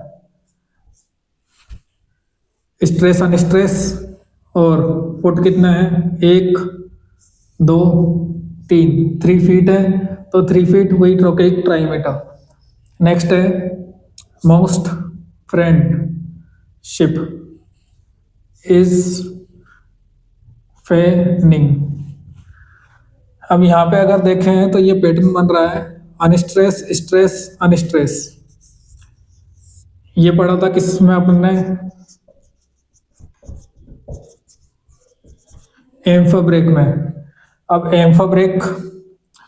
स्ट्रेस अन स्ट्रेस, और फुट कितना है 1 2 3 फीट है, तो 3 फीट वही ट्रोकेइक ट्राईमीटर। नेक्स्ट है मोस्ट फ्रेंडशिप इज फेनिंग। अब यहाँ पे अगर देखें तो ये पैटर्न बन रहा है अनस्ट्रेस स्ट्रेस अनस्ट्रेस। ये पढ़ा था किसमें अपने एम्फोब्रेक में। अब एम्फोब्रेक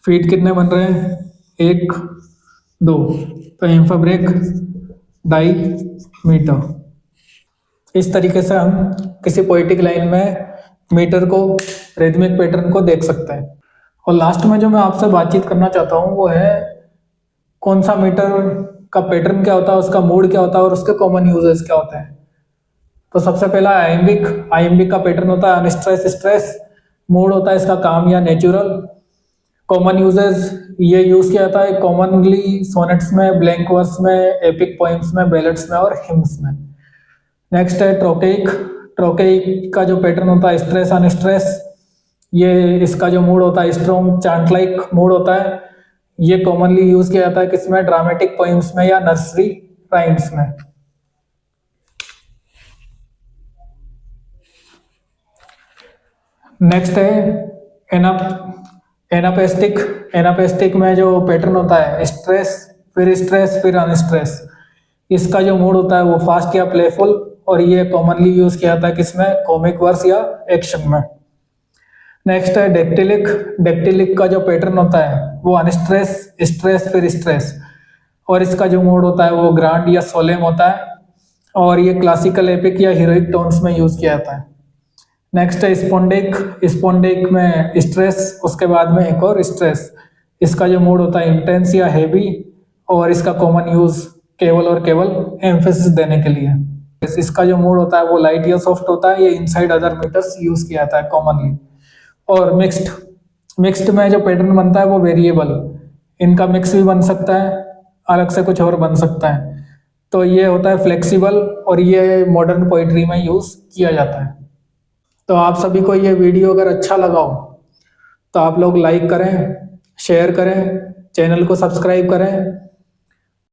फीट कितने बन रहे हैं 1 2, तो एम्फोब्रेक डाईमीटर। इस तरीके से हम किसी पोएटिक लाइन में मीटर को रिदमिक पैटर्न को देख सकते हैं। और लास्ट में जो मैं आपसे बातचीत करना चाहता हूँ वो है कौन सा मीटर का पैटर्न क्या होता है, उसका मोड क्या होता है और उसके कॉमन यूजेस क्या होते हैं। तो सबसे पहला आइएम्बिक का पैटर्न होता है अनस्ट्रेस स्ट्रेस, मोड होता है इसका काम या नेचुरल। कॉमन यूजेस ये यूज किया जाता है कॉमनली सोनेट्स में, ब्लैंक वर्स में, एपिक पोएम्स में, बैलेड्स में और हिम्स में। नेक्स्ट है ट्रोकेइक का जो पैटर्न होता है स्ट्रेस अन स्ट्रेस, ये इसका जो मूड होता है स्ट्रॉन्ग चांट लाइक मूड होता है। ये कॉमनली यूज किया जाता है किसमें ड्रामेटिक पोएम्स में या नर्सरी राइम्स में। नेक्स्ट है एनापेस्टिक में जो पैटर्न होता है स्ट्रेस फिर अनस्ट्रेस। इसका जो मूड होता है वो फास्ट या प्लेफुल, और ये कॉमनली यूज किया जाता है किसमें कॉमिक वर्स या एक्शन में। नेक्स्ट है डेक्टिलिक का जो पैटर्न होता है वो अनस्ट्रेस स्ट्रेस फिर स्ट्रेस, और इसका जो मूड होता है वो ग्रांड या सोलेम होता है, और ये क्लासिकल एपिक या हीरोइक टोन्स में यूज किया जाता है। नेक्स्ट है स्पोंडिक। स्पोंडिक में स्ट्रेस, उसके बाद में एक और स्ट्रेस। इसका जो मूड होता है इंटेंस या हेवी, और इसका कॉमन यूज केवल और केवल एम्फेसिस देने के लिए। इसका जो मूड होता है वो लाइट या सॉफ्ट होता है, ये इनसाइड अदर मीटर्स यूज किया जाता है कॉमनली। और मिक्स्ड, मिक्स्ड में जो पैटर्न बनता है वो वेरिएबल, इनका मिक्स भी बन सकता है, अलग से कुछ और बन सकता है। तो ये होता है फ्लेक्सिबल, और ये मॉडर्न पोइट्री में यूज किया जाता है। तो आप सभी को ये वीडियो अगर अच्छा लगा हो तो आप लोग लाइक करें, शेयर करें, चैनल को सब्सक्राइब करें